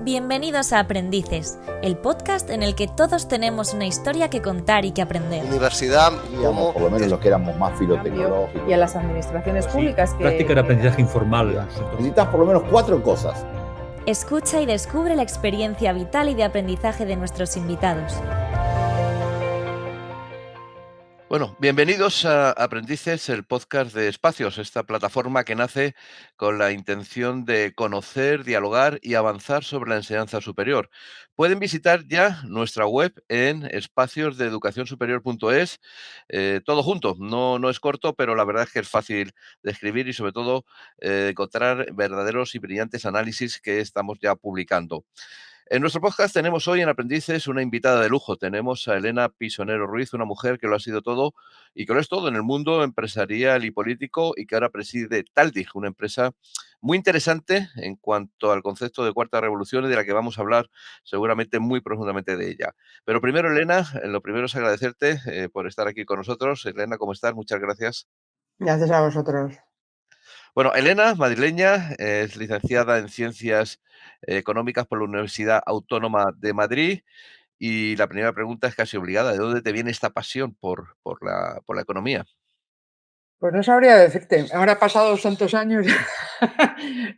Bienvenidos a Aprendices, el podcast en el que todos tenemos una historia que contar y que aprender. Universidad, digamos, por lo menos los que éramos más filotecnológicos. Y a las administraciones públicas que... Práctica de aprendizaje informal. Necesitas por lo menos 4 cosas. Escucha y descubre la experiencia vital y de aprendizaje de nuestros invitados. Bueno, bienvenidos a Aprendices, el podcast de Espacios, esta plataforma que nace con la intención de conocer, dialogar y avanzar sobre la enseñanza superior. Pueden visitar ya nuestra web en espaciosdeeducacionsuperior.es, todo junto, no es corto, pero la verdad es que es fácil de escribir y sobre todo encontrar verdaderos y brillantes análisis que estamos ya publicando. En nuestro podcast tenemos hoy en Aprendices una invitada de lujo. Tenemos a Elena Pisonero Ruiz, una mujer que lo ha sido todo y que lo es todo en el mundo empresarial y político y que ahora preside Taldig, una empresa muy interesante en cuanto al concepto de cuarta revolución y de la que vamos a hablar seguramente muy profundamente de ella. Pero primero, Elena, lo primero es agradecerte por estar aquí con nosotros. Elena, ¿cómo estás? Muchas gracias. Gracias a vosotros. Bueno, Elena, madrileña, es licenciada en Ciencias Económicas por la Universidad Autónoma de Madrid. Y la primera pregunta es casi obligada. ¿De dónde te viene esta pasión por la economía? Pues no sabría decirte, ahora pasados tantos años,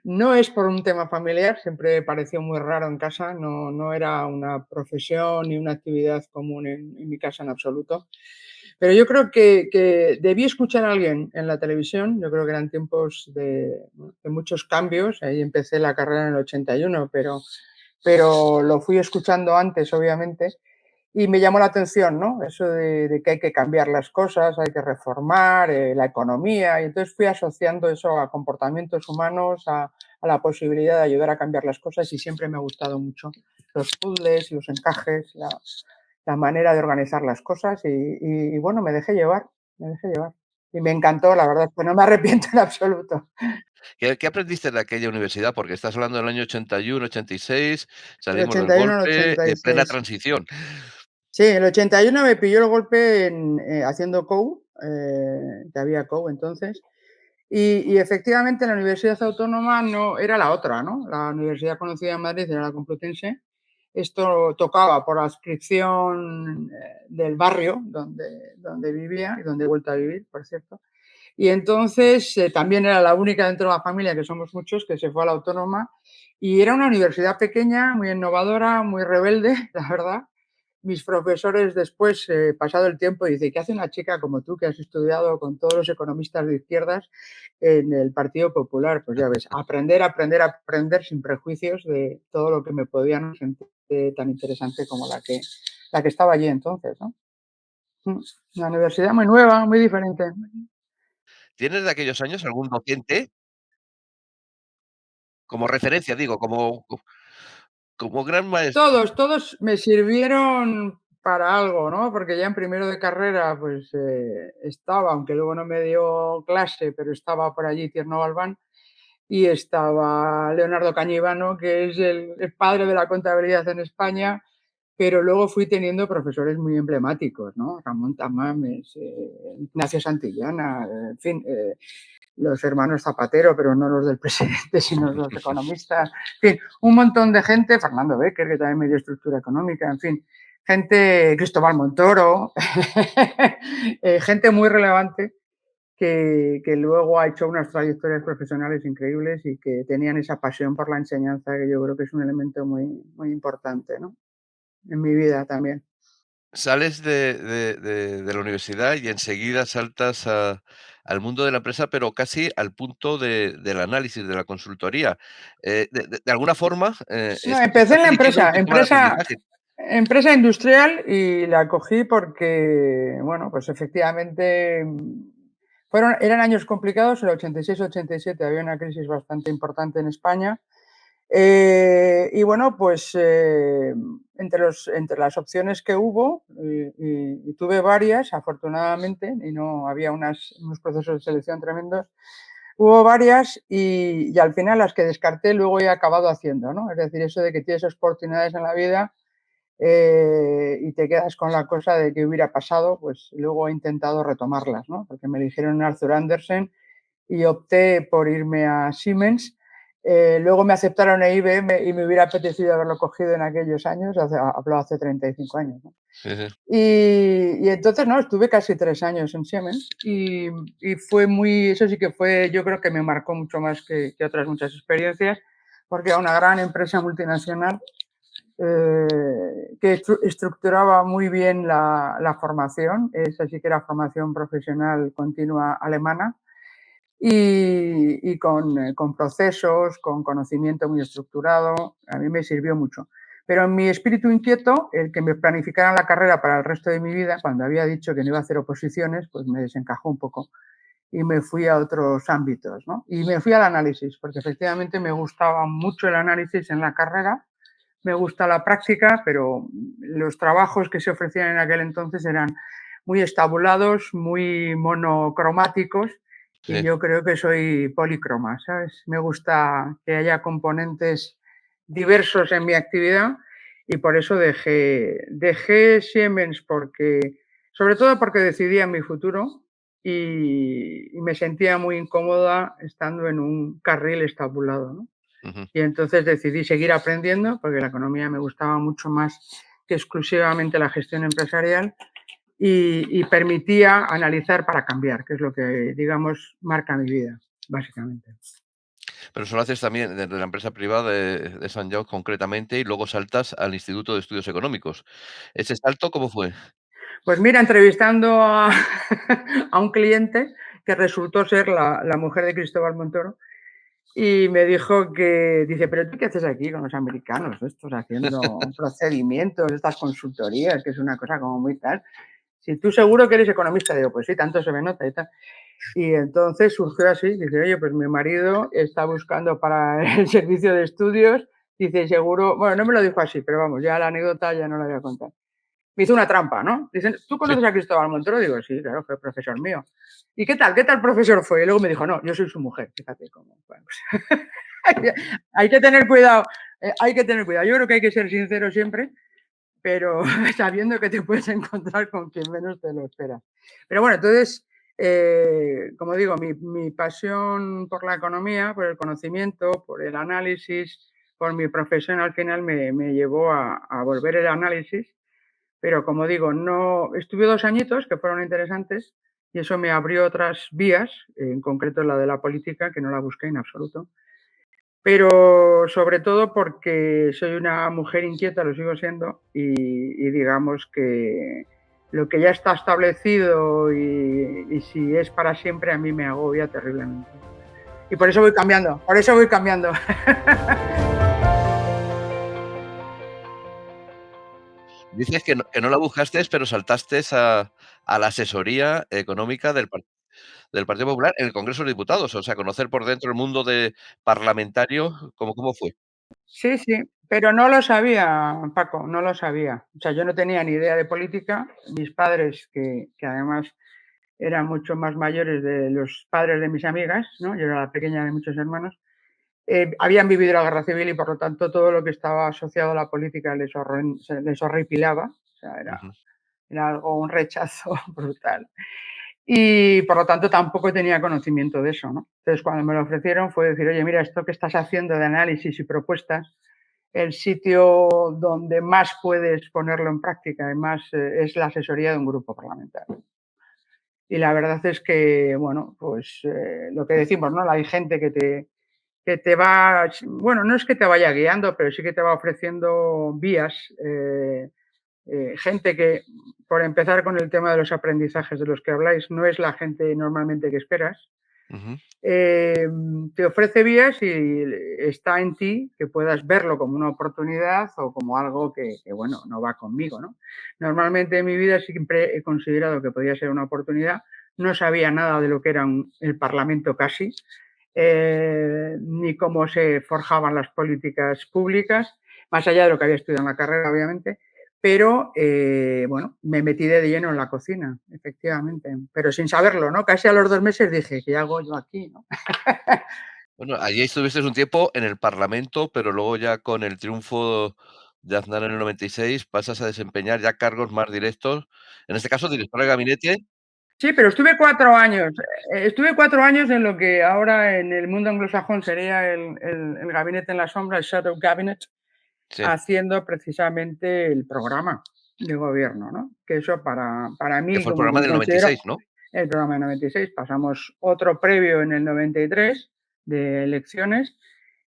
no es por un tema familiar, siempre pareció muy raro en casa, no era una profesión ni una actividad común en mi casa en absoluto. Pero yo creo que debí escuchar a alguien en la televisión, yo creo que eran tiempos de muchos cambios, ahí empecé la carrera en el 81, pero lo fui escuchando antes, obviamente, y me llamó la atención, ¿no? Eso de que hay que cambiar las cosas, hay que reformar la economía, y entonces fui asociando eso a comportamientos humanos, a la posibilidad de ayudar a cambiar las cosas, y siempre me ha gustado mucho los puzzles, los encajes, la manera de organizar las cosas, y bueno, me dejé llevar. Y me encantó, la verdad, pues no me arrepiento en absoluto. ¿Qué aprendiste de aquella universidad? Porque estás hablando del año 81, 86, El salimos del 81 al golpe, plena 86. transición. Sí, el 81 me pilló el golpe haciendo COU, que había COU entonces, y efectivamente la Universidad Autónoma no era la otra, ¿no? La universidad conocida en Madrid era la Complutense. Esto tocaba por adscripción del barrio donde vivía y donde he vuelto a vivir, por cierto. Y entonces también era la única dentro de la familia, que somos muchos, que se fue a la Autónoma. Y era una universidad pequeña, muy innovadora, muy rebelde, la verdad. Mis profesores después, pasado el tiempo, dicen, ¿qué hace una chica como tú que has estudiado con todos los economistas de izquierdas en el Partido Popular? Pues ya ves, aprender sin prejuicios de todo lo que me podían sentir tan interesante como la que estaba allí entonces, ¿no? Una universidad muy nueva, muy diferente. ¿Tienes de aquellos años algún docente como referencia, digo, como gran maestro? Todos me sirvieron para algo, ¿no? Porque ya en primero de carrera, pues estaba, aunque luego no me dio clase, pero estaba por allí Tierno Galván, y estaba Leonardo Cañivano, que es el padre de la contabilidad en España, pero luego fui teniendo profesores muy emblemáticos, ¿no? Ramón Tamames, Ignacio Santillana, en fin, los hermanos Zapatero, pero no los del presidente, sino los economistas, en fin, un montón de gente, Fernando Becker, que también me dio estructura económica, en fin, gente, Cristóbal Montoro, gente muy relevante que luego ha hecho unas trayectorias profesionales increíbles y que tenían esa pasión por la enseñanza, que yo creo que es un elemento muy, muy importante, ¿no? En mi vida también. Sales de la universidad y enseguida saltas al mundo de la empresa, pero casi al punto del análisis, de la consultoría. De alguna forma, No, empecé en estás la dirigiendo un sistema de aprendizaje. empresa industrial, y la cogí porque, bueno, pues efectivamente eran años complicados, el 86-87 había una crisis bastante importante en España. Y bueno, pues entre las opciones que hubo, y tuve varias, afortunadamente, y no había unos procesos de selección tremendos, hubo varias, y al final las que descarté luego he acabado haciendo, ¿no? Es decir, eso de que tienes oportunidades en la vida y te quedas con la cosa de que hubiera pasado, pues luego he intentado retomarlas, ¿no? Porque me eligieron Arthur Andersen y opté por irme a Siemens. Luego me aceptaron en IBM y me hubiera apetecido haberlo cogido en aquellos años, hablo hace 35 años, ¿no? Sí, sí. Y entonces, no, estuve casi 3 años en Siemens y fue muy, eso sí que fue, yo creo que me marcó mucho más que otras muchas experiencias, porque era una gran empresa multinacional que estructuraba muy bien la formación, esa sí que era formación profesional continua alemana, y con procesos, con conocimiento muy estructurado, a mí me sirvió mucho. Pero en mi espíritu inquieto, el que me planificaran la carrera para el resto de mi vida, cuando había dicho que no iba a hacer oposiciones, pues me desencajó un poco y me fui a otros ámbitos, ¿no? Y me fui al análisis, porque efectivamente me gustaba mucho el análisis en la carrera, me gusta la práctica, pero los trabajos que se ofrecían en aquel entonces eran muy estabulados, muy monocromáticos, y Sí. yo creo que soy polícroma, ¿sabes? Me gusta que haya componentes diversos en mi actividad y por eso dejé Siemens porque, sobre todo porque decidía mi futuro y me sentía muy incómoda estando en un carril estabulado, ¿no? Ujú. Y entonces decidí seguir aprendiendo porque la economía me gustaba mucho más que exclusivamente la gestión empresarial y permitía analizar para cambiar, que es lo que, digamos, marca mi vida, básicamente. Pero eso lo haces también desde la empresa privada de Sant Jau concretamente, y luego saltas al Instituto de Estudios Económicos. ¿Ese salto cómo fue? Pues mira, entrevistando a, a un cliente que resultó ser la mujer de Cristóbal Montoro, y me dijo que, dice, pero ¿tú qué haces aquí con los americanos, estos haciendo procedimientos, estas consultorías, que es una cosa como muy tal? Si tú seguro que eres economista, digo, pues sí, tanto se me nota y tal. Y entonces surgió así, dice, oye, pues mi marido está buscando para el servicio de estudios, dice, seguro, bueno, no me lo dijo así, pero vamos, ya la anécdota ya no la voy a contar. Me hizo una trampa, ¿no? Dicen, ¿tú Sí. conoces a Cristóbal Montoro? Digo, sí, claro, fue profesor mío. ¿Y qué tal? ¿Qué tal profesor fue? Y luego me dijo, no, yo soy su mujer, fíjate cómo. Bueno, pues, hay que tener cuidado, hay que tener cuidado. Yo creo que hay que ser sincero siempre, pero sabiendo que te puedes encontrar con quien menos te lo esperas. Pero bueno, entonces, como digo, mi pasión por la economía, por el conocimiento, por el análisis, por mi profesión al final me llevó a volver el análisis, pero como digo, no estuve 2 añitos que fueron interesantes y eso me abrió otras vías, en concreto la de la política, que no la busqué en absoluto, pero sobre todo porque soy una mujer inquieta, lo sigo siendo, y digamos que lo que ya está establecido y si es para siempre a mí me agobia terriblemente. Y por eso voy cambiando, por eso voy cambiando. Dices que no la buscaste, pero saltaste a la asesoría económica del Partido Popular en el Congreso de Diputados, o sea, conocer por dentro el mundo de parlamentario, ¿cómo fue? Sí, sí, pero no lo sabía, Paco, no lo sabía. O sea, yo no tenía ni idea de política. Mis padres, que además eran mucho más mayores de los padres de mis amigas, ¿no? Yo era la pequeña de muchos hermanos, habían vivido la guerra civil y por lo tanto todo lo que estaba asociado a la política les horripilaba. O sea, Ujú. era algo, un rechazo brutal. Y por lo tanto tampoco tenía conocimiento de eso, ¿no? Entonces cuando me lo ofrecieron fue decir, oye, mira, esto que estás haciendo de análisis y propuestas, el sitio donde más puedes ponerlo en práctica, además, es la asesoría de un grupo parlamentario. Y la verdad es que, bueno, pues lo que decimos, ¿no? Hay gente que te va, bueno, no es que te vaya guiando, pero sí que te va ofreciendo vías, gente que, por empezar con el tema de los aprendizajes de los que habláis, no es la gente normalmente que esperas. Ujú. Eh, Te ofrece vías y está en ti que puedas verlo como una oportunidad o como algo bueno, no va conmigo, ¿no? Normalmente en mi vida siempre he considerado que podía ser una oportunidad. No sabía nada de lo que era el Parlamento casi, ni cómo se forjaban las políticas públicas, más allá de lo que había estudiado en la carrera, obviamente, pero bueno, me metí de lleno en la cocina, efectivamente, pero sin saberlo, ¿no? Casi a los 2 meses dije, ¿qué hago yo aquí, no? Bueno, allí estuviste un tiempo en el Parlamento, pero luego ya con el triunfo de Aznar en el 96 pasas a desempeñar ya cargos más directos, en este caso director de gabinete Sí, pero estuve 4 años. Estuve 4 años en lo que ahora en el mundo anglosajón sería el gabinete en la sombra, el shadow cabinet, Sí, haciendo precisamente el programa de gobierno, ¿no? Que eso para que mí, fue el como programa me del considero 96, ¿no? el programa de 96, pasamos otro previo en el 93 de elecciones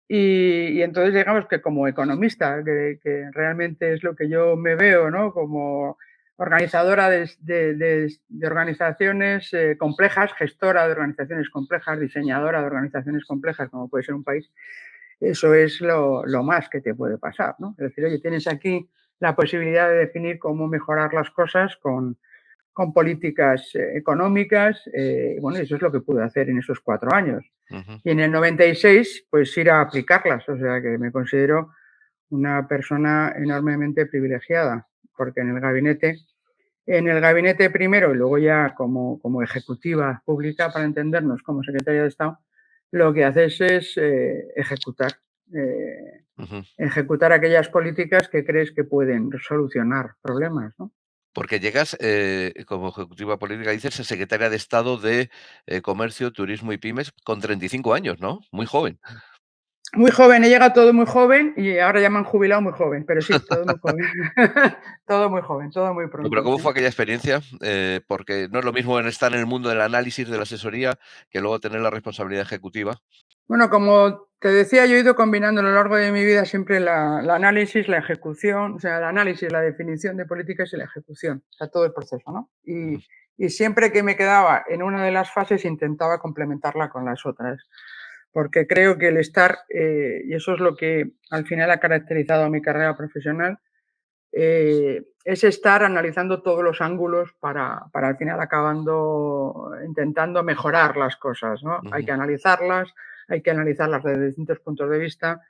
y entonces digamos que como economista, que realmente es lo que yo me veo, ¿no? Como organizadora de organizaciones complejas, gestora de organizaciones complejas, diseñadora de organizaciones complejas, como puede ser un país, eso es lo más que te puede pasar, ¿no? Es decir, oye, tienes aquí la posibilidad de definir cómo mejorar las cosas con políticas económicas. Bueno, eso es lo que pude hacer en esos 4 años. Ujú. Y en el 96, pues ir a aplicarlas. O sea que me considero una persona enormemente privilegiada, porque en el gabinete primero y luego ya como ejecutiva pública, para entendernos, como secretaria de Estado, lo que haces es eh, Ujú. ejecutar aquellas políticas que crees que pueden solucionar problemas, ¿no? Porque llegas, como ejecutiva política, dices, secretaria de Estado de Comercio, Turismo y Pymes con 35 años, ¿no? Muy joven. Muy joven, he llegado todo muy joven y ahora ya me han jubilado muy joven, pero sí, todo muy joven. Todo muy joven, todo muy No, pero pronto, ¿cómo sí. fue aquella experiencia? Porque no es lo mismo en estar en el mundo del análisis, de la asesoría, que luego tener la responsabilidad ejecutiva. Bueno, como te decía, yo he ido combinando a lo largo de mi vida siempre la análisis, la ejecución, o sea, el análisis, la definición de políticas y la ejecución, o sea, todo el proceso, ¿no? Ujú, Y siempre que me quedaba en una de las fases intentaba complementarla con las otras, porque creo que el estar, y eso es lo que al final ha caracterizado mi carrera profesional, es estar analizando todos los ángulos para al final acabando intentando mejorar las cosas, ¿no? ujú. Hay que analizarlas desde distintos puntos de vista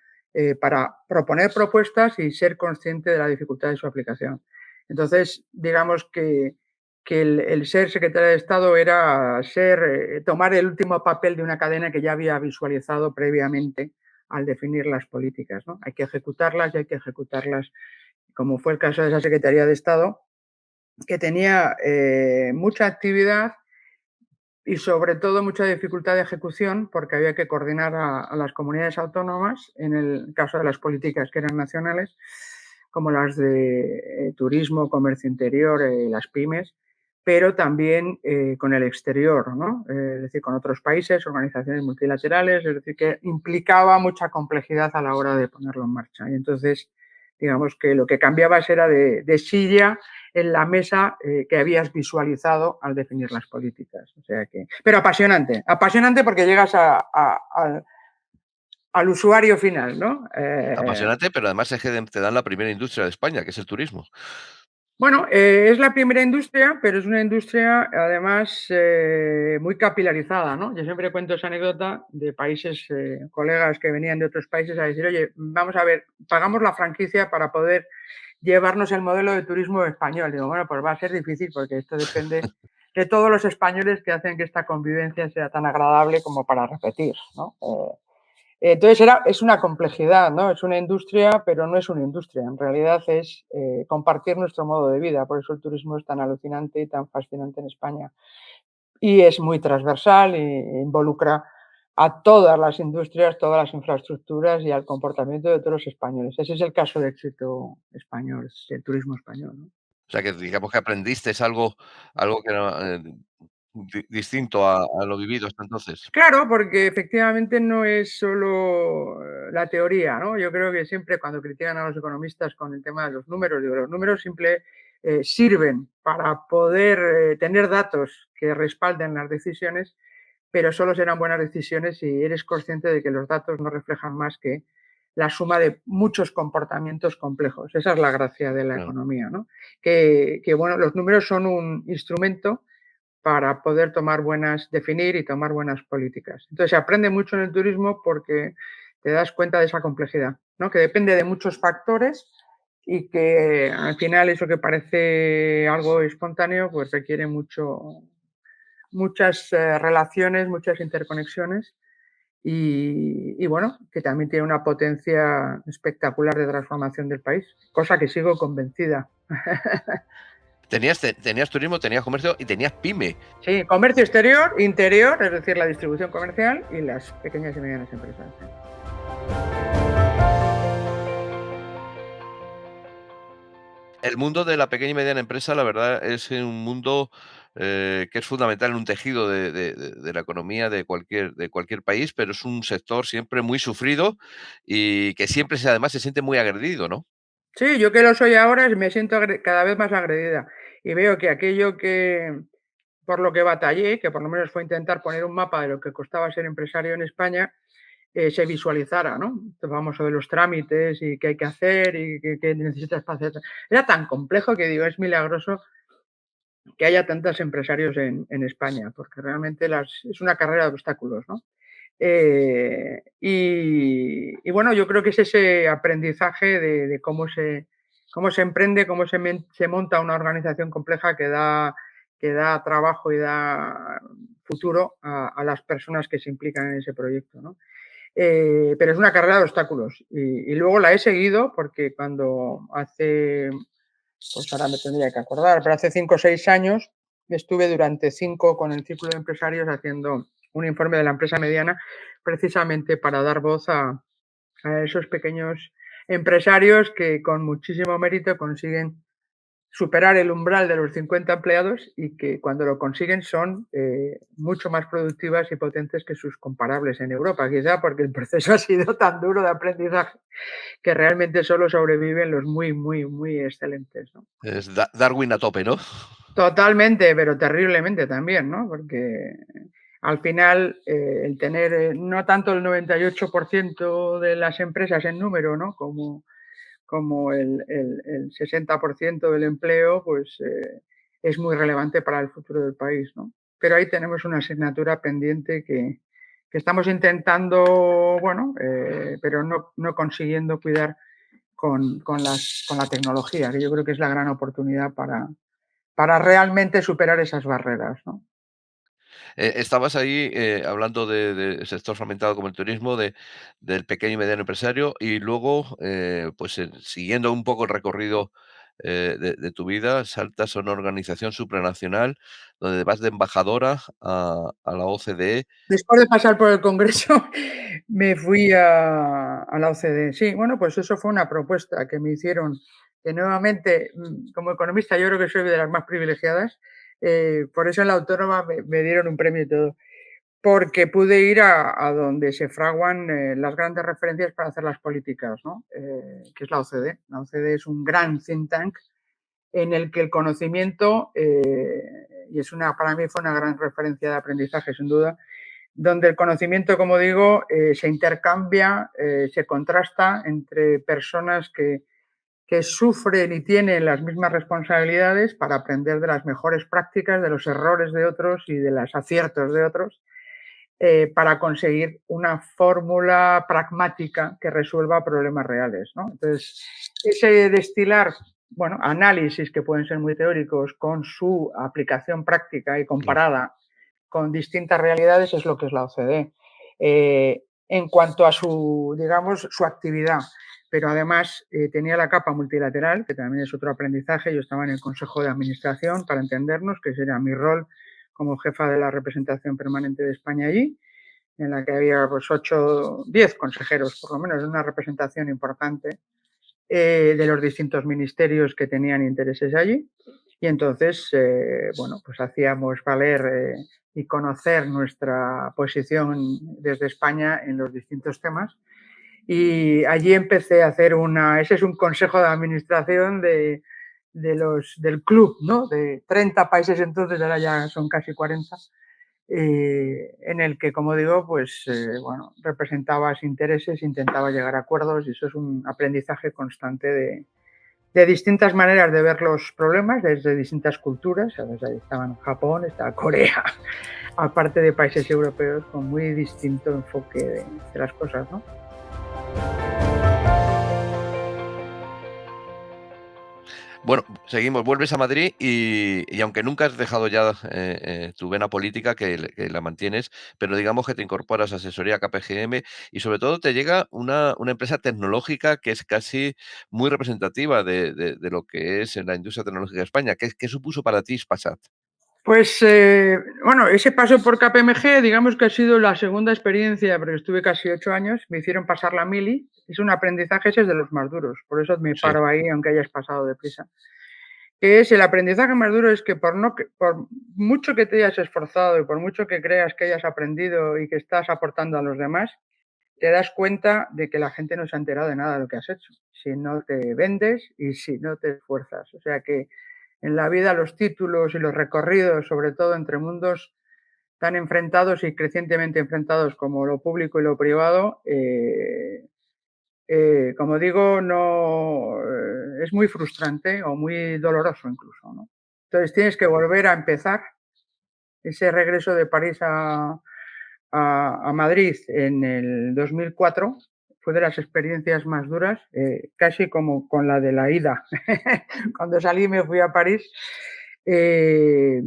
para proponer propuestas y ser consciente de la dificultad de su aplicación. Entonces, digamos que el ser secretario de Estado era tomar el último papel de una cadena que ya había visualizado previamente al definir las políticas, ¿no? Hay que ejecutarlas y hay que ejecutarlas como fue el caso de esa Secretaría de Estado, que tenía mucha actividad y sobre todo mucha dificultad de ejecución porque había que coordinar a las comunidades autónomas en el caso de las políticas que eran nacionales, como las de turismo, comercio interior, las pymes, pero también con el exterior, ¿no? Es decir, con otros países, organizaciones multilaterales, es decir, que implicaba mucha complejidad a la hora de ponerlo en marcha. Y entonces, digamos que lo que cambiabas era de silla en la mesa que habías visualizado al definir las políticas. O sea que, pero apasionante, apasionante porque llegas al usuario final, ¿no? Apasionante, pero además es que te dan la primera industria de España, que es el turismo. Bueno, es la primera industria, pero es una industria además muy capilarizada, ¿no? Yo siempre cuento esa anécdota de países, colegas que venían de otros países a decir, oye, vamos a ver, pagamos la franquicia para poder llevarnos el modelo de turismo español. Digo, bueno, pues va a ser difícil porque esto depende de todos los españoles que hacen que esta convivencia sea tan agradable como para repetir, ¿no? Entonces es una complejidad, ¿no? Es una industria, pero no es una industria. En realidad es compartir nuestro modo de vida. Por eso el turismo es tan alucinante y tan fascinante en España. Y es muy transversal e involucra a todas las industrias, todas las infraestructuras y al comportamiento de todos los españoles. Ese es el caso de éxito español, del turismo español, ¿no? O sea, que digamos que aprendiste algo que era, distinto a lo vivido hasta entonces. Claro, porque efectivamente no es solo la teoría, ¿no? Yo creo que siempre cuando critican a los economistas con el tema de los números, digo, los números simple sirven para poder tener datos que respalden las decisiones, pero solo serán buenas decisiones si eres consciente de que los datos no reflejan más que la suma de muchos comportamientos complejos. Esa es la gracia de la Claro. economía, ¿no? Bueno, los números son un instrumento para poder definir y tomar buenas políticas. Entonces se aprende mucho en el turismo porque te das cuenta de esa complejidad, ¿no? Que depende de muchos factores y que al final eso que parece algo espontáneo, pues requiere muchas relaciones, muchas interconexiones y bueno, que también tiene una potencia espectacular de transformación del país, cosa que sigo convencida. Tenías turismo, tenías comercio y tenías pyme. Sí, comercio exterior, interior, es decir, la distribución comercial y las pequeñas y medianas empresas. Sí. El mundo de la pequeña y mediana empresa, la verdad, es un mundo que es fundamental en un tejido de la economía de cualquier país, pero es un sector siempre muy sufrido y que siempre además se siente muy agredido, ¿no? Sí, yo que lo soy ahora me siento cada vez más agredida y veo que aquello que por lo que batallé, que por lo menos fue intentar poner un mapa de lo que costaba ser empresario en España, se visualizara, ¿no? Vamos, de los trámites y qué hay que hacer y qué necesitas para hacer. Era tan complejo que digo, es milagroso que haya tantos empresarios en España, porque realmente es una carrera de obstáculos, ¿no? Y bueno, yo creo que es ese aprendizaje de cómo se emprende, cómo se monta una organización compleja que da trabajo y da futuro a las personas que se implican en ese proyecto, ¿no? Pero es una carrera de obstáculos y luego la he seguido porque cuando pues ahora me tendría que acordar, pero hace 5 o 6 años estuve durante 5 con el Círculo de Empresarios haciendo un informe de la empresa mediana precisamente para dar voz a esos pequeños empresarios que con muchísimo mérito consiguen superar el umbral de los 50 empleados y que cuando lo consiguen son mucho más productivas y potentes que sus comparables en Europa, quizá porque el proceso ha sido tan duro de aprendizaje que realmente solo sobreviven los muy, muy, muy excelentes, ¿no? Es Darwin a tope, ¿no? Totalmente, pero terriblemente también, ¿no? Porque al final el tener no tanto el 98% de las empresas en número, ¿no? Como el 60% del empleo, pues es muy relevante para el futuro del país, ¿no? Pero ahí tenemos una asignatura pendiente que estamos intentando, bueno, pero no consiguiendo cuidar con la tecnología, que yo creo que es la gran oportunidad para realmente superar esas barreras, ¿no? Estabas ahí hablando del sector fragmentado como el turismo, del pequeño y mediano empresario, y luego, pues siguiendo un poco el recorrido de tu vida, saltas a una organización supranacional donde vas de embajadora a la OCDE. Después de pasar por el Congreso, me fui a la OCDE. Sí, bueno, pues eso fue una propuesta que me hicieron, que nuevamente, como economista, yo creo que soy de las más privilegiadas, por eso en la Autónoma me dieron un premio y todo, porque pude ir a donde se fraguan las grandes referencias para hacer las políticas, ¿no? Que es la OCDE. La OCDE es un gran think tank en el que el conocimiento, y para mí fue una gran referencia de aprendizaje, sin duda, donde el conocimiento, como digo, se intercambia, se contrasta entre personas que sufren y tienen las mismas responsabilidades para aprender de las mejores prácticas, de los errores de otros y de los aciertos de otros, para conseguir una fórmula pragmática que resuelva problemas reales, ¿no? Entonces, ese destilar, bueno, análisis que pueden ser muy teóricos con su aplicación práctica y comparada con distintas realidades es lo que es la OCDE. En cuanto a su, digamos, su actividad, pero además tenía la capa multilateral, que también es otro aprendizaje. Yo estaba en el Consejo de Administración, para entendernos, que sería mi rol como jefa de la representación permanente de España allí, en la que había pues 10 consejeros, por lo menos, una representación importante de los distintos ministerios que tenían intereses allí. Y entonces, bueno, pues hacíamos valer y conocer nuestra posición desde España en los distintos temas. Y allí empecé a hacer ese es un consejo de administración del club, ¿no? De 30 países entonces, ahora ya son casi 40, en el que, como digo, pues, bueno, representabas intereses, intentaba llegar a acuerdos y eso es un aprendizaje constante de distintas maneras de ver los problemas, desde distintas culturas. ¿Sabes? Ahí estaban Japón, estaba Corea, aparte de países europeos con muy distinto enfoque de las cosas, ¿no? Bueno, seguimos, vuelves a Madrid y aunque nunca has dejado ya tu vena política, que la mantienes, pero digamos que te incorporas a asesoría KPGM y sobre todo te llega una empresa tecnológica que es casi muy representativa de lo que es en la industria tecnológica de España. ¿Qué supuso para ti Spasat? Pues, bueno, ese paso por KPMG, digamos que ha sido la segunda experiencia, porque estuve casi 8 años, me hicieron pasar la mili, es un aprendizaje, ese es de los más duros, por eso me Sí. paro ahí, aunque hayas pasado deprisa. Que es el aprendizaje más duro es que por mucho que te hayas esforzado y por mucho que creas que hayas aprendido y que estás aportando a los demás, te das cuenta de que la gente no se ha enterado de nada de lo que has hecho, si no te vendes y si no te esfuerzas. O sea que en la vida los títulos y los recorridos, sobre todo entre mundos tan enfrentados y crecientemente enfrentados como lo público y lo privado, como digo, no es muy frustrante o muy doloroso incluso, ¿no? Entonces tienes que volver a empezar. Ese regreso de París a Madrid en el 2004 fue de las experiencias más duras, casi como con la de la ida. Cuando salí me fui a París, que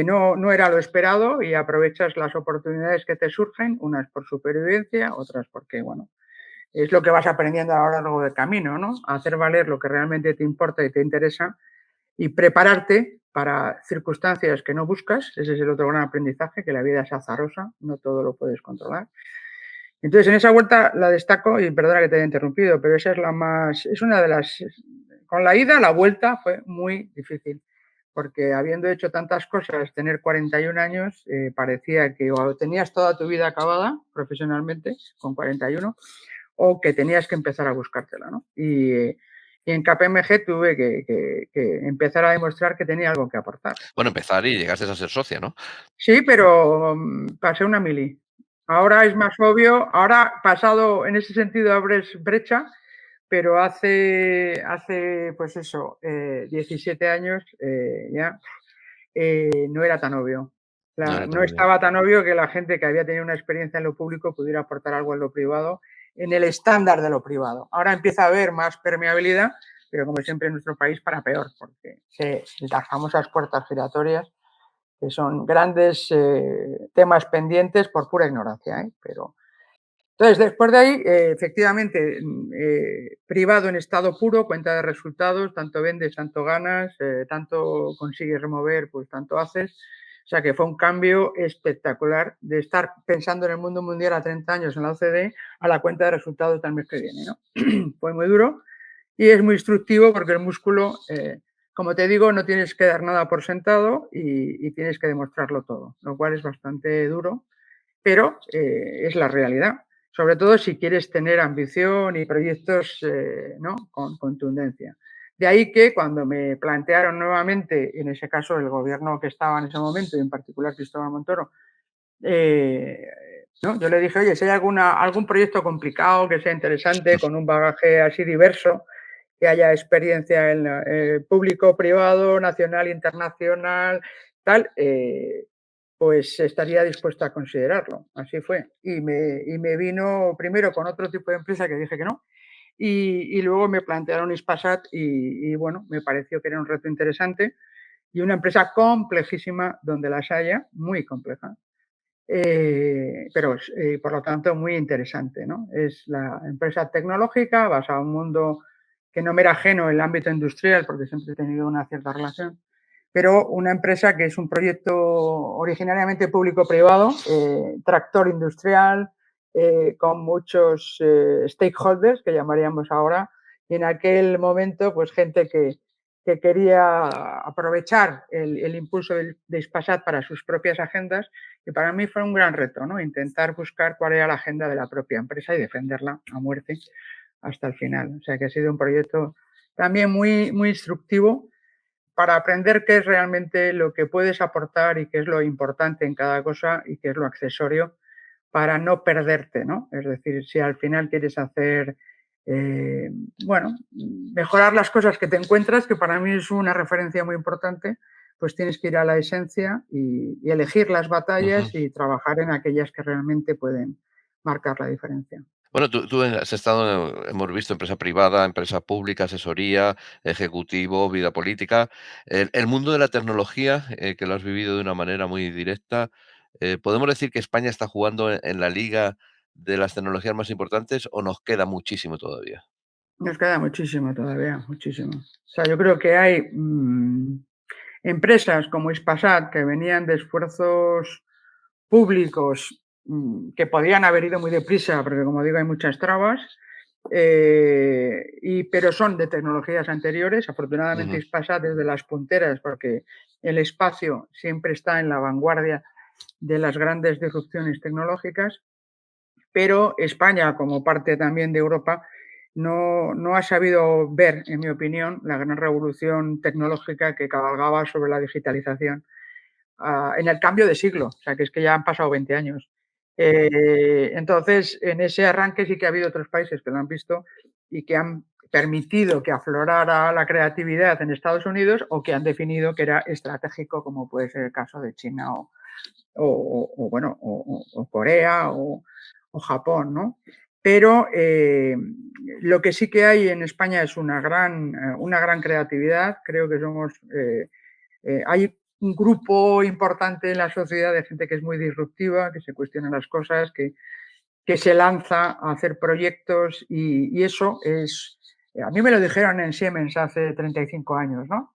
no era lo esperado y aprovechas las oportunidades que te surgen, unas por supervivencia, otras porque, bueno, es lo que vas aprendiendo a lo largo del camino, ¿no? A hacer valer lo que realmente te importa y te interesa y prepararte para circunstancias que no buscas. Ese es el otro gran aprendizaje, que la vida es azarosa, no todo lo puedes controlar. Entonces, en esa vuelta la destaco, y perdona que te haya interrumpido, pero esa es la más, es una de las, con la ida, la vuelta fue muy difícil, porque habiendo hecho tantas cosas, tener 41 años, parecía que o tenías toda tu vida acabada profesionalmente, con 41, o que tenías que empezar a buscártela, ¿no? Y en KPMG tuve que empezar a demostrar que tenía algo que aportar. Bueno, empezar y llegaste a ser socia, ¿no? Sí, pero pasé una mili. Ahora es más obvio, ahora pasado, en ese sentido abres brecha, pero hace pues eso, 17 años ya no era tan obvio. No era tan No obvio. estaba tan obvio que la gente que había tenido una experiencia en lo público pudiera aportar algo en lo privado, en el estándar de lo privado. Ahora empieza a haber más permeabilidad, pero como siempre en nuestro país para peor, porque las famosas puertas giratorias, que son grandes temas pendientes por pura ignorancia. Pero entonces, después de ahí, efectivamente, privado en estado puro, cuenta de resultados, tanto vendes, tanto ganas, tanto consigues remover, pues tanto haces. O sea que fue un cambio espectacular de estar pensando en el mundo mundial a 30 años en la OCDE a la cuenta de resultados del mes que viene, ¿no? Fue muy duro y es muy instructivo porque el músculo, como te digo, no tienes que dar nada por sentado y tienes que demostrarlo todo, lo cual es bastante duro, pero es la realidad. Sobre todo si quieres tener ambición y proyectos ¿no? con contundencia. De ahí que cuando me plantearon nuevamente, en ese caso el gobierno que estaba en ese momento, y en particular Cristóbal Montoro, ¿no? Yo le dije, oye, si hay algún proyecto complicado, que sea interesante, con un bagaje así diverso, que haya experiencia en público, privado, nacional, internacional, tal, pues estaría dispuesto a considerarlo. Así fue. Y me vino primero con otro tipo de empresa que dije que no, y luego me plantearon Ispasat y bueno, me pareció que era un reto interesante y una empresa complejísima donde las haya, muy compleja, pero por lo tanto muy interesante, ¿no? Es la empresa tecnológica basada en un mundo que no me era ajeno en el ámbito industrial, porque siempre he tenido una cierta relación, pero una empresa que es un proyecto originariamente público-privado, tractor industrial, con muchos stakeholders, que llamaríamos ahora, y en aquel momento, pues gente que quería aprovechar el impulso de Ispasat para sus propias agendas, y para mí fue un gran reto, ¿no? Intentar buscar cuál era la agenda de la propia empresa y defenderla a muerte hasta el final. O sea que ha sido un proyecto también muy, muy instructivo para aprender qué es realmente lo que puedes aportar y qué es lo importante en cada cosa y qué es lo accesorio para no perderte, ¿no? Es decir, si al final quieres hacer, eh, bueno, mejorar las cosas que te encuentras, que para mí es una referencia muy importante, pues tienes que ir a la esencia y elegir las batallas Ujú. y trabajar en aquellas que realmente pueden marcar la diferencia. Bueno, tú has estado, hemos visto empresa privada, empresa pública, asesoría, ejecutivo, vida política. El mundo de la tecnología, que lo has vivido de una manera muy directa, ¿podemos decir que España está jugando en la liga de las tecnologías más importantes o nos queda muchísimo todavía? Nos queda muchísimo todavía, muchísimo. O sea, yo creo que hay empresas como Hispasat que venían de esfuerzos públicos que podían haber ido muy deprisa, porque como digo, hay muchas trabas, pero son de tecnologías anteriores. Afortunadamente, Ujú, Hispasat es de las punteras, porque el espacio siempre está en la vanguardia de las grandes disrupciones tecnológicas, pero España, como parte también de Europa, no ha sabido ver, en mi opinión, la gran revolución tecnológica que cabalgaba sobre la digitalización en el cambio de siglo, o sea, que es que ya han pasado 20 años. Entonces, en ese arranque sí que ha habido otros países que lo han visto y que han permitido que aflorara la creatividad en Estados Unidos o que han definido que era estratégico, como puede ser el caso de China o Corea o Japón, ¿no? Pero lo que sí que hay en España es una gran creatividad. Creo que hay un grupo importante en la sociedad de gente que es muy disruptiva, que se cuestiona las cosas, que se lanza a hacer proyectos y eso es... A mí me lo dijeron en Siemens hace 35 años, ¿no?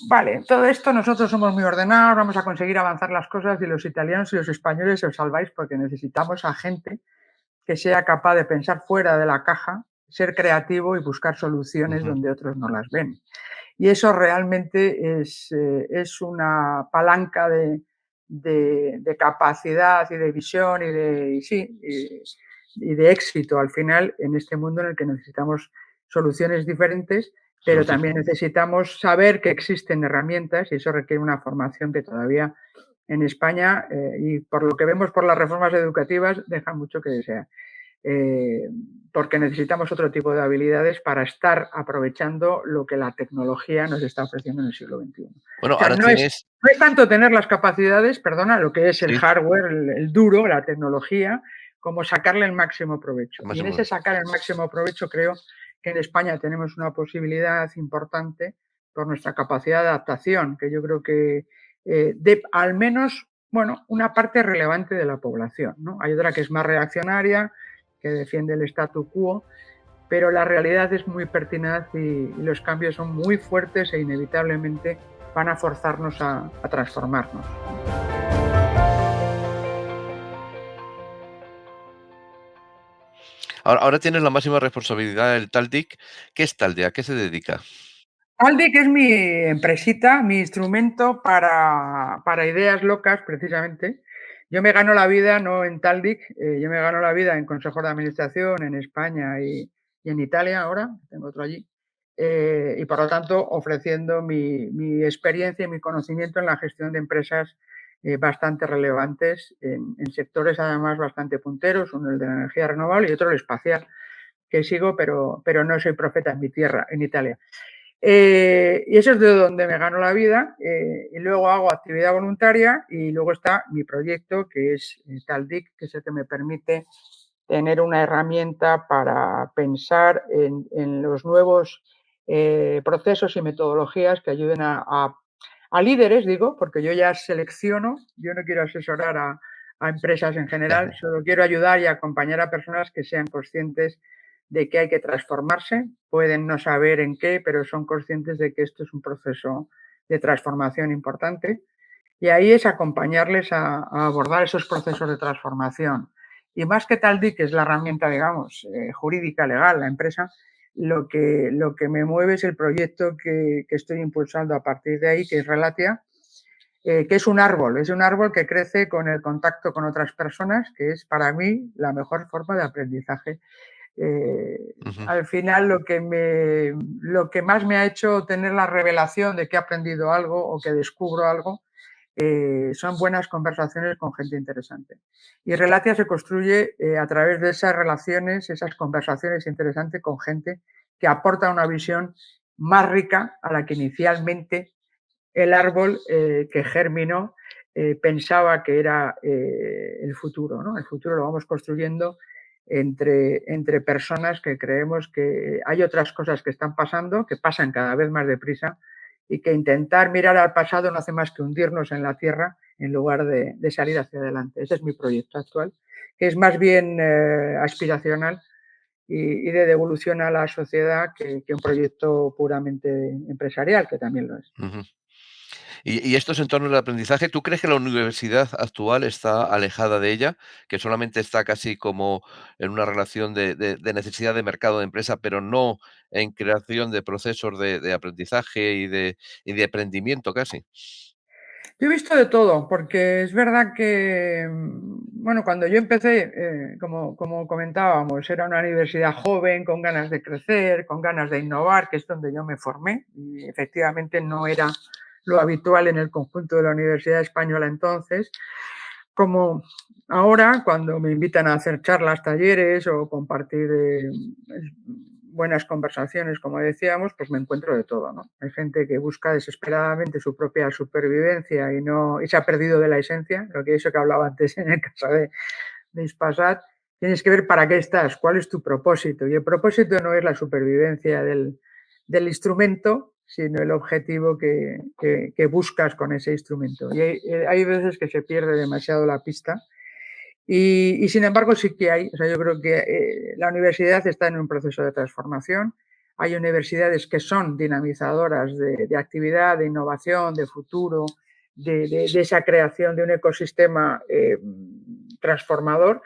Vale, todo esto nosotros somos muy ordenados, vamos a conseguir avanzar las cosas y los italianos y los españoles os salváis porque necesitamos a gente que sea capaz de pensar fuera de la caja, ser creativo y buscar soluciones ujú. donde otros no las ven. Y eso realmente es una palanca de capacidad y de visión y de éxito al final en este mundo en el que necesitamos soluciones diferentes, pero Solución. también necesitamos saber que existen herramientas y eso requiere una formación que todavía en España, y por lo que vemos por las reformas educativas, deja mucho que desear. Eh, Porque necesitamos otro tipo de habilidades para estar aprovechando lo que la tecnología nos está ofreciendo en el siglo XXI. Bueno, O sea, ahora tienes, no es tanto tener las capacidades, perdona, lo que es el sí, hardware, el duro, la tecnología, como sacarle el máximo provecho. Y más o en ese menos. sacar el máximo provecho creo que en España tenemos una posibilidad importante por nuestra capacidad de adaptación, que yo creo que de al menos, bueno, una parte relevante de la población, ¿no? Hay otra que es más reaccionaria, que defiende el statu quo, pero la realidad es muy pertinaz y los cambios son muy fuertes e inevitablemente van a forzarnos a transformarnos. Ahora tienes la máxima responsabilidad del Taltic. ¿Qué es Talde? ¿A qué se dedica? Aldi, que es mi empresita, mi instrumento para ideas locas, precisamente. Yo me gano la vida no en Taldic, yo me gano la vida en consejos de administración en España y en Italia ahora, tengo otro allí, y por lo tanto ofreciendo mi experiencia y mi conocimiento en la gestión de empresas bastante relevantes en sectores además bastante punteros, uno el de la energía renovable y otro el espacial, que sigo, pero no soy profeta en mi tierra, en Italia. Y eso es de donde me gano la vida. Y luego hago actividad voluntaria y luego está mi proyecto, que es Taldic, que es el que me permite tener una herramienta para pensar en los nuevos procesos y metodologías que ayuden a líderes, digo, porque yo ya selecciono, yo no quiero asesorar a empresas en Ya. general, solo quiero ayudar y acompañar a personas que sean conscientes de que hay que transformarse, pueden no saber en qué, pero son conscientes de que esto es un proceso de transformación importante. Y ahí es acompañarles a abordar esos procesos de transformación. Y más que Taldi, que es la herramienta, digamos, jurídica, legal, la empresa, lo que me mueve es el proyecto que estoy impulsando a partir de ahí, que es Relatia, que es un árbol que crece con el contacto con otras personas, que es para mí la mejor forma de aprendizaje. Ujú. Al final lo que más me ha hecho tener la revelación de que he aprendido algo o que descubro algo son buenas conversaciones con gente interesante. Y Relatia se construye a través de esas relaciones, esas conversaciones interesantes con gente que aporta una visión más rica a la que inicialmente el árbol que germinó pensaba que era el futuro, ¿no? El futuro lo vamos construyendo entre personas que creemos que hay otras cosas que están pasando, que pasan cada vez más deprisa y que intentar mirar al pasado no hace más que hundirnos en la tierra en lugar de salir hacia adelante. Ese es mi proyecto actual, que es más bien aspiracional y de devolución a la sociedad que un proyecto puramente empresarial, que también lo es. Ujú. Y estos entornos de aprendizaje, ¿tú crees que la universidad actual está alejada de ella, que solamente está casi como en una relación de necesidad de mercado de empresa, pero no en creación de procesos de aprendizaje y de aprendimiento casi? Yo he visto de todo, porque es verdad que, bueno, cuando yo empecé, como comentábamos, era una universidad joven, con ganas de crecer, con ganas de innovar, que es donde yo me formé, y efectivamente no era lo habitual en el conjunto de la Universidad Española entonces, como ahora cuando me invitan a hacer charlas, talleres o compartir buenas conversaciones, como decíamos, pues me encuentro de todo, ¿no? Hay gente que busca desesperadamente su propia supervivencia y se ha perdido de la esencia, lo que eso que hablaba antes en el caso de Ispasat. Tienes que ver para qué estás, cuál es tu propósito. Y el propósito no es la supervivencia del instrumento, sino el objetivo que buscas con ese instrumento. Y hay veces que se pierde demasiado la pista. Y sin embargo sí que hay, o sea, yo creo que la universidad está en un proceso de transformación. Hay universidades que son dinamizadoras de actividad, de innovación, de futuro, de esa creación de un ecosistema transformador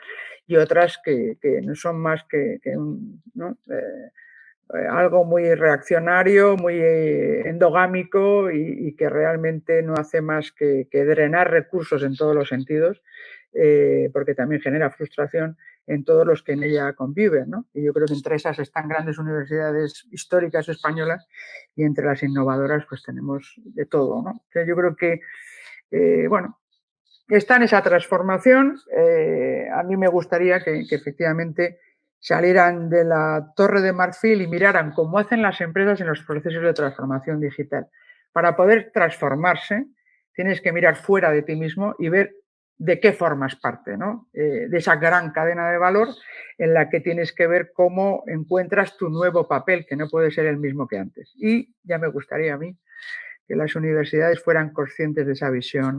y otras que no son más que ¿no? Algo muy reaccionario, muy endogámico y que realmente no hace más que drenar recursos en todos los sentidos, porque también genera frustración en todos los que en ella conviven, ¿no? Y yo creo que entre esas están grandes universidades históricas españolas y entre las innovadoras pues tenemos de todo, ¿no? O sea, yo creo que, bueno, está en esa transformación. A mí me gustaría que efectivamente salieran de la torre de marfil y miraran cómo hacen las empresas en los procesos de transformación digital. Para poder transformarse, tienes que mirar fuera de ti mismo y ver de qué formas parte, ¿no? De esa gran cadena de valor en la que tienes que ver cómo encuentras tu nuevo papel, que no puede ser el mismo que antes. Y ya me gustaría a mí que las universidades fueran conscientes de esa visión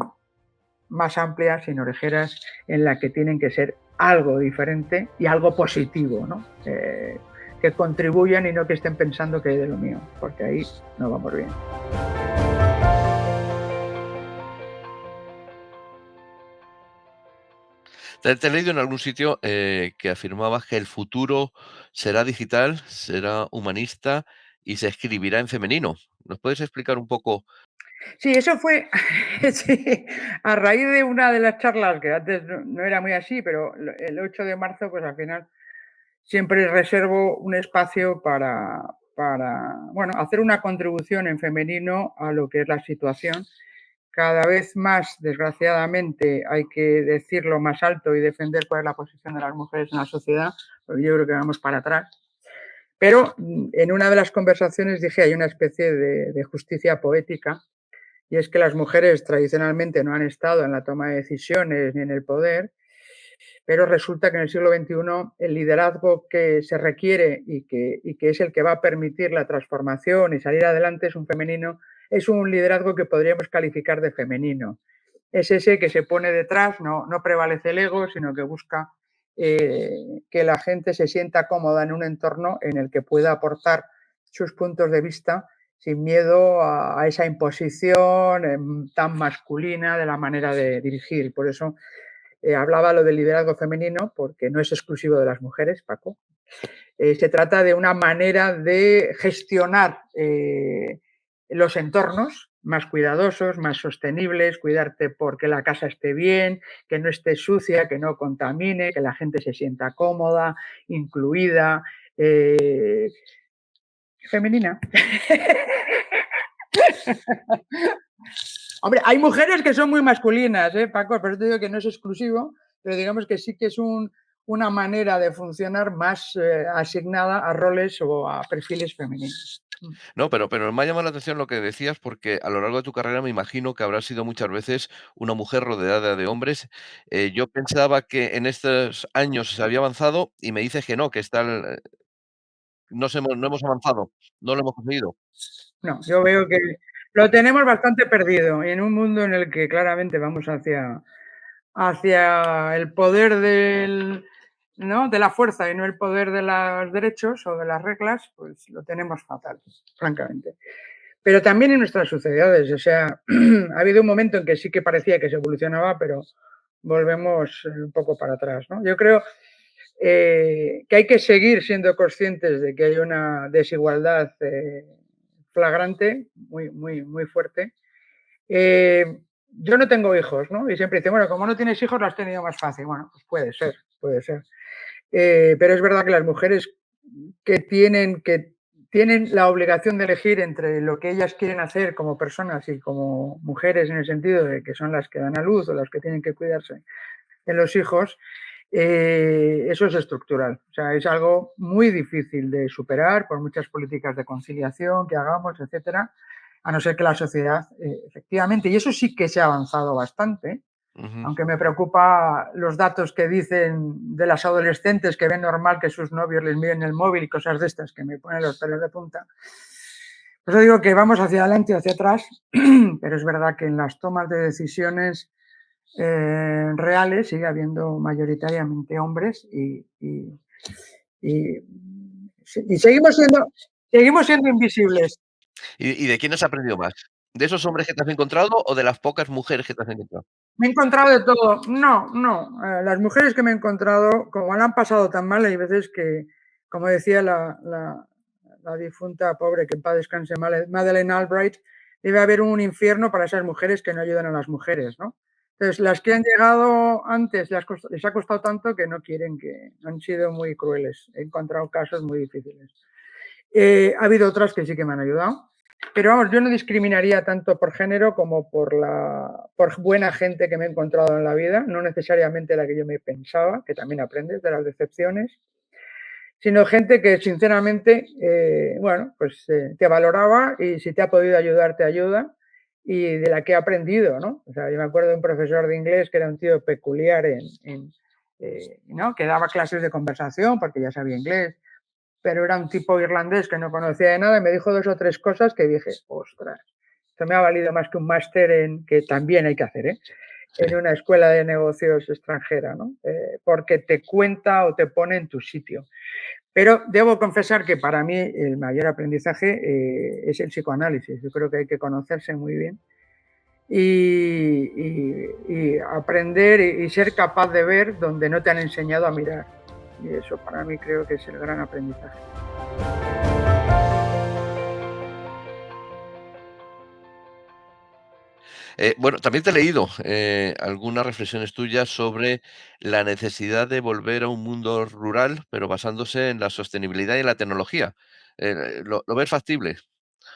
más amplias, sin orejeras, en la que tienen que ser algo diferente y algo positivo, ¿no? Que contribuyan y no que estén pensando que hay de lo mío, porque ahí no vamos bien. Te he leído en algún sitio que afirmabas que el futuro será digital, será humanista y se escribirá en femenino. ¿Nos puedes explicar un poco? Sí, eso fue sí, a raíz de una de las charlas que antes no era muy así, pero el 8 de marzo, pues al final siempre reservo un espacio para bueno, hacer una contribución en femenino a lo que es la situación. Cada vez más, desgraciadamente, hay que decirlo más alto y defender cuál es la posición de las mujeres en la sociedad, porque yo creo que vamos para atrás. Pero en una de las conversaciones dije hay una especie de justicia poética, y es que las mujeres tradicionalmente no han estado en la toma de decisiones ni en el poder, pero resulta que en el siglo XXI el liderazgo que se requiere y que es el que va a permitir la transformación y salir adelante es un femenino, es un liderazgo que podríamos calificar de femenino. Es ese que se pone detrás, no prevalece el ego, sino que busca que la gente se sienta cómoda en un entorno en el que pueda aportar sus puntos de vista sin miedo a esa imposición tan masculina de la manera de dirigir. Por eso hablaba lo del liderazgo femenino, porque no es exclusivo de las mujeres, Paco. Se trata de una manera de gestionar los entornos más cuidadosos, más sostenibles, cuidarte porque la casa esté bien, que no esté sucia, que no contamine, que la gente se sienta cómoda, incluida, femenina. Hombre, hay mujeres que son muy masculinas, Paco, pero te digo que no es exclusivo, pero digamos que sí que es una manera de funcionar más asignada a roles o a perfiles femeninos. Mm. No, pero me ha llamado la atención lo que decías, porque a lo largo de tu carrera me imagino que habrás sido muchas veces una mujer rodeada de hombres. Yo pensaba que en estos años se había avanzado y me dices que no, que está no hemos avanzado, no lo hemos conseguido. No, yo veo que lo tenemos bastante perdido y en un mundo en el que claramente vamos hacia el poder ¿no? de la fuerza y no el poder de los derechos o de las reglas, pues lo tenemos fatal, francamente. Pero también en nuestras sociedades, o sea, ha habido un momento en que sí que parecía que se evolucionaba, pero volvemos un poco para atrás, ¿no? Yo creo que hay que seguir siendo conscientes de que hay una desigualdad flagrante, muy, muy, muy fuerte. Yo no tengo hijos, ¿no? Y siempre dicen, bueno, como no tienes hijos, lo has tenido más fácil. Bueno, pues puede ser, puede ser. Pero es verdad que las mujeres que tienen la obligación de elegir entre lo que ellas quieren hacer como personas y como mujeres en el sentido de que son las que dan a luz o las que tienen que cuidarse de los hijos, eso es estructural. O sea, es algo muy difícil de superar por muchas políticas de conciliación que hagamos, etcétera, a no ser que la sociedad, efectivamente, y eso sí que se ha avanzado bastante, Ujú. aunque me preocupa los datos que dicen de las adolescentes que ven normal que sus novios les miren el móvil y cosas de estas que me ponen los pelos de punta. Por eso digo que vamos hacia adelante y hacia atrás, pero es verdad que en las tomas de decisiones reales sigue habiendo mayoritariamente hombres y, y seguimos siendo invisibles. ¿Y de quién has aprendido más? ¿De esos hombres que te has encontrado o de las pocas mujeres que te has encontrado? Me he encontrado de todo. No, no. Las mujeres que me he encontrado, como la han pasado tan mal, hay veces que, como decía la difunta pobre, que en paz descanse, Madeleine Albright, debe haber un infierno para esas mujeres que no ayudan a las mujeres, ¿no? Entonces, las que han llegado antes les ha costado tanto que no quieren que han sido muy crueles. He encontrado casos muy difíciles. Ha habido otras que sí que me han ayudado. Pero vamos, yo no discriminaría tanto por género como por buena gente que me he encontrado en la vida, no necesariamente la que yo me pensaba, que también aprendes de las decepciones, sino gente que sinceramente, bueno, pues te valoraba y si te ha podido ayudar, te ayuda y de la que he aprendido, ¿no? O sea, yo me acuerdo de un profesor de inglés que era un tío peculiar ¿no? Que daba clases de conversación porque ya sabía inglés, pero era un tipo irlandés que no conocía de nada y me dijo 2 o 3 cosas que dije, ostras, esto me ha valido más que un máster que también hay que hacer, Sí. en una escuela de negocios extranjera, ¿no? Porque te cuenta o te pone en tu sitio. Pero debo confesar que para mí el mayor aprendizaje es el psicoanálisis. Yo creo que hay que conocerse muy bien y aprender y ser capaz de ver donde no te han enseñado a mirar. Y eso para mí creo que es el gran aprendizaje. Bueno, también te he leído algunas reflexiones tuyas sobre la necesidad de volver a un mundo rural, pero basándose en la sostenibilidad y en la tecnología. ¿Lo ves factible?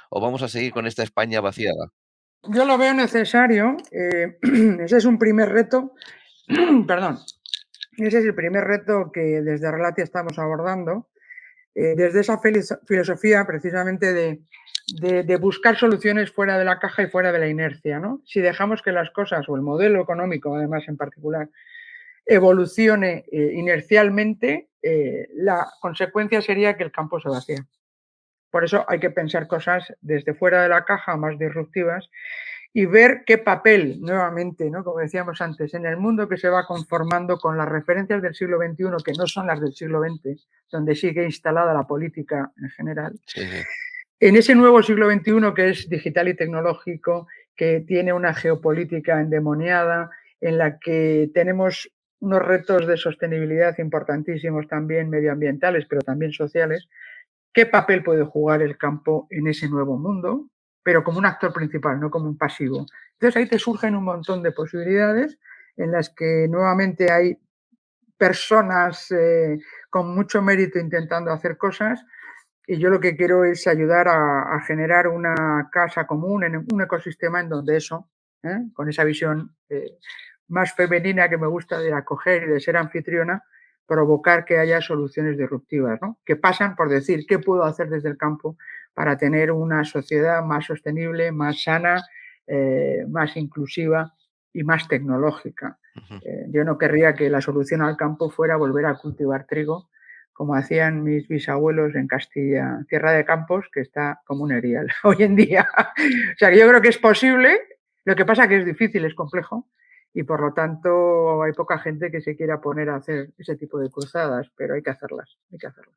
¿O vamos a seguir con esta España vaciada? Yo lo veo necesario. Ese es un primer reto. Perdón. Ese es el primer reto que desde Relatia estamos abordando. Desde esa filosofía precisamente de buscar soluciones fuera de la caja y fuera de la inercia, ¿no? Si dejamos que las cosas, o el modelo económico además en particular, evolucione inercialmente, la consecuencia sería que el campo se vacía. Por eso hay que pensar cosas desde fuera de la caja, más disruptivas, y ver qué papel, nuevamente, ¿no? Como decíamos antes, en el mundo que se va conformando con las referencias del siglo XXI, que no son las del siglo XX, donde sigue instalada la política en general, Sí, sí. en ese nuevo siglo XXI que es digital y tecnológico, que tiene una geopolítica endemoniada, en la que tenemos unos retos de sostenibilidad importantísimos también medioambientales, pero también sociales, ¿qué papel puede jugar el campo en ese nuevo mundo? Pero como un actor principal, no como un pasivo. Entonces ahí te surgen un montón de posibilidades en las que nuevamente hay personas con mucho mérito intentando hacer cosas y yo lo que quiero es ayudar a generar una casa común, en un ecosistema en donde eso, con esa visión más femenina que me gusta de acoger y de ser anfitriona, provocar que haya soluciones disruptivas, ¿no? Que pasan por decir qué puedo hacer desde el campo para tener una sociedad más sostenible, más sana, más inclusiva y más tecnológica. Ujú. Yo no querría que la solución al campo fuera volver a cultivar trigo, como hacían mis bisabuelos en Castilla, Tierra de Campos, que está como un erial hoy en día. O sea, que yo creo que es posible, lo que pasa que es difícil, es complejo, y por lo tanto hay poca gente que se quiera poner a hacer ese tipo de cruzadas, pero hay que hacerlas, hay que hacerlas.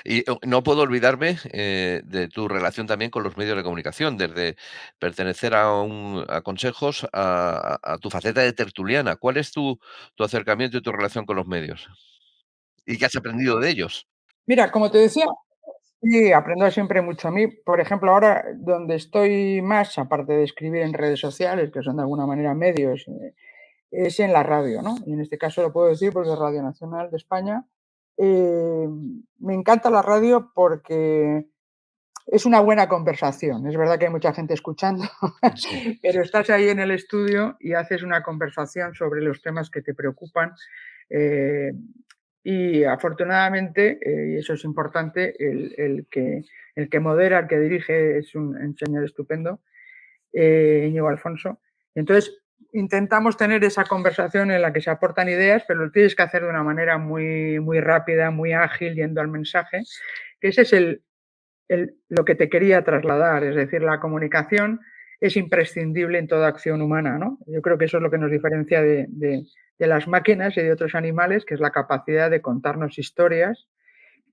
Y no puedo olvidarme de tu relación también con los medios de comunicación, desde pertenecer a consejos a tu faceta de tertuliana. ¿Cuál es tu acercamiento y tu relación con los medios? ¿Y qué has aprendido de ellos? Mira, como te decía, sí, aprendo siempre mucho. A mí, por ejemplo, ahora donde estoy más, aparte de escribir en redes sociales, que son de alguna manera medios, es en la radio, ¿no? Y en este caso lo puedo decir porque es Radio Nacional de España. Eh, Me encanta la radio porque es una buena conversación. Es verdad que hay mucha gente escuchando, Sí. pero estás ahí en el estudio y haces una conversación sobre los temas que te preocupan. eh, y afortunadamente, y eso es importante, el que modera, el que dirige es un señor estupendo, Íñigo Alfonso. Entonces, intentamos tener esa conversación en la que se aportan ideas, pero lo tienes que hacer de una manera muy, muy rápida, muy ágil, yendo al mensaje, que ese es lo que te quería trasladar, es decir, la comunicación es imprescindible en toda acción humana, ¿no? Yo creo que eso es lo que nos diferencia de las máquinas y de otros animales, que es la capacidad de contarnos historias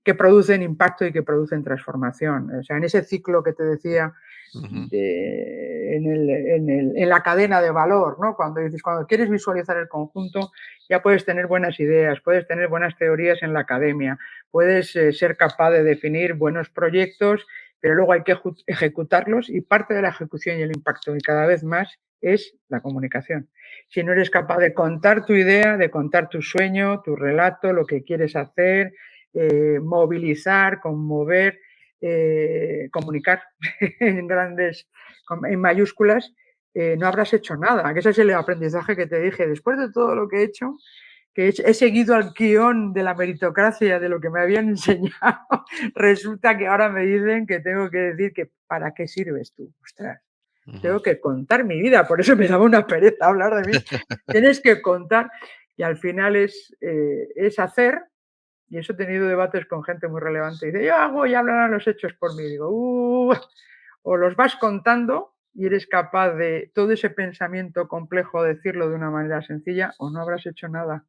que producen impacto y que producen transformación. O sea, en ese ciclo que te decía Ujú. en la cadena de valor, ¿no? Cuando quieres visualizar el conjunto, ya puedes tener buenas ideas, puedes tener buenas teorías en la academia, puedes ser capaz de definir buenos proyectos, pero luego hay que ejecutarlos y parte de la ejecución y el impacto, y cada vez más, es la comunicación. Si no eres capaz de contar tu idea, de contar tu sueño, tu relato, lo que quieres hacer, movilizar, conmover, comunicar en grandes, en mayúsculas, no habrás hecho nada. Que ese es el aprendizaje que te dije. Después de todo lo que he hecho, que he seguido al guión de la meritocracia, de lo que me habían enseñado, resulta que ahora me dicen que tengo que decir que ¿para qué sirves tú? Ostras, Ujú. tengo que contar mi vida, por eso me daba una pereza hablar de mí. Tienes que contar y al final es hacer, y eso he tenido debates con gente muy relevante. Dice, yo hago y hablarán los hechos por mí. Digo, o los vas contando y eres capaz de todo ese pensamiento complejo decirlo de una manera sencilla, o no habrás hecho nada.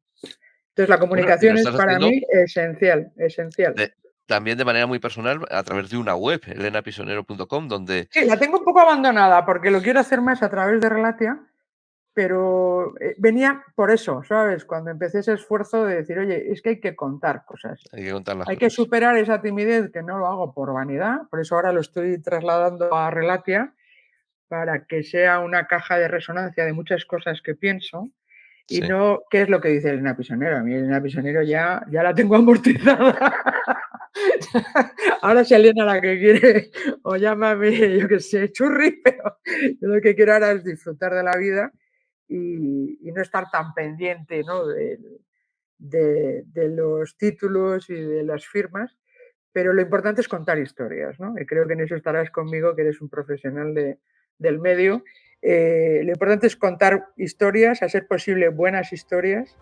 Entonces, la Bueno, y lo comunicación es estás para haciendo mí esencial, esencial. de también de manera muy personal a través de una web, elenapisonero.com, donde Sí, la tengo un poco abandonada porque lo quiero hacer más a través de Relatia, pero venía por eso, ¿sabes? Cuando empecé ese esfuerzo de decir, oye, es que hay que contar cosas. hay que contar las Hay que cosas. superar esa timidez, que no lo hago por vanidad, por eso ahora lo estoy trasladando a Relatia para que sea una caja de resonancia de muchas cosas que pienso y Sí. no, ¿qué es lo que dice Elena Pisonero? A mí Elena Pisonero ya la tengo amortizada. Ahora si Elena la que quiere, o llámame, yo que sé, churri, pero yo lo que quiero ahora es disfrutar de la vida y no estar tan pendiente, ¿no? De los títulos y de las firmas, pero lo importante es contar historias, ¿no? Y creo que en eso estarás conmigo, que eres un profesional del medio. Lo importante es contar historias, a ser posible buenas historias,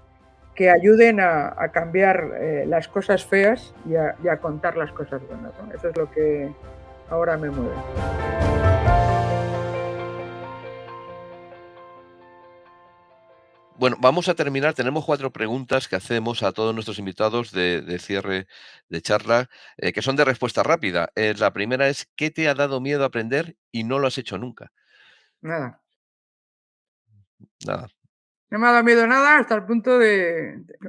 que ayuden a cambiar las cosas feas y a contar las cosas buenas, ¿no? Eso es lo que ahora me mueve. Bueno, vamos a terminar. Tenemos 4 preguntas que hacemos a todos nuestros invitados de cierre de charla, que son de respuesta rápida. La primera es, ¿qué te ha dado miedo aprender y no lo has hecho nunca? Nada. Nada. No me ha dado miedo nada hasta el punto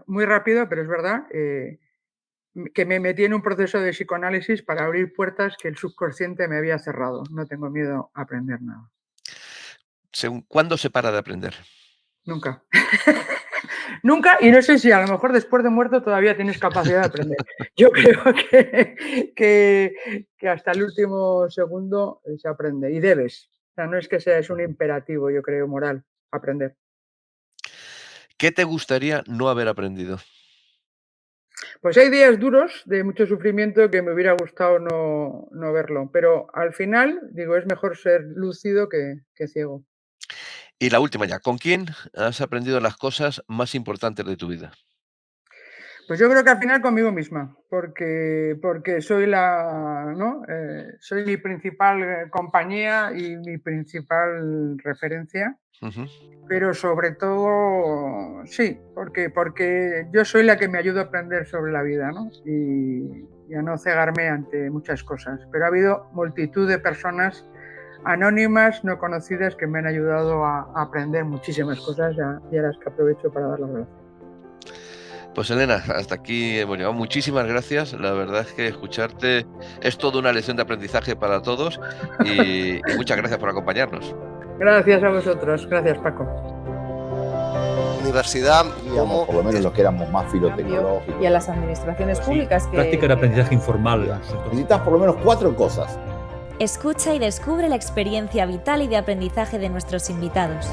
muy rápido, pero es verdad, que me metí en un proceso de psicoanálisis para abrir puertas que el subconsciente me había cerrado. No tengo miedo a aprender nada. Según, ¿cuándo se para de aprender? Nunca. Nunca, y no sé si a lo mejor después de muerto todavía tienes capacidad de aprender. Yo creo que hasta el último segundo se aprende y debes. O sea, no es que sea, es un imperativo, yo creo, moral, aprender. ¿Qué te gustaría no haber aprendido? Pues hay días duros de mucho sufrimiento que me hubiera gustado no verlo, pero al final, digo, es mejor ser lúcido que ciego. Y la última ya, ¿con quién has aprendido las cosas más importantes de tu vida? Pues yo creo que al final conmigo misma, porque soy ¿no? Soy mi principal compañía y mi principal referencia, Ujú. pero sobre todo, sí, porque yo soy la que me ayuda a aprender sobre la vida, ¿no? Y a no cegarme ante muchas cosas. Pero ha habido multitud de personas anónimas, no conocidas, que me han ayudado a aprender muchísimas cosas y a las que aprovecho para dar las gracias. Pues Elena, hasta aquí hemos llegado. Muchísimas gracias. La verdad es que escucharte es toda una lección de aprendizaje para todos y muchas gracias por acompañarnos. Gracias a vosotros. Gracias, Paco. Universidad Digamos, como por lo menos los que éramos más filotecnológicos. Y a las administraciones públicas que... Práctica de aprendizaje informal. Necesitas por lo menos 4 cosas. Escucha y descubre la experiencia vital y de aprendizaje de nuestros invitados.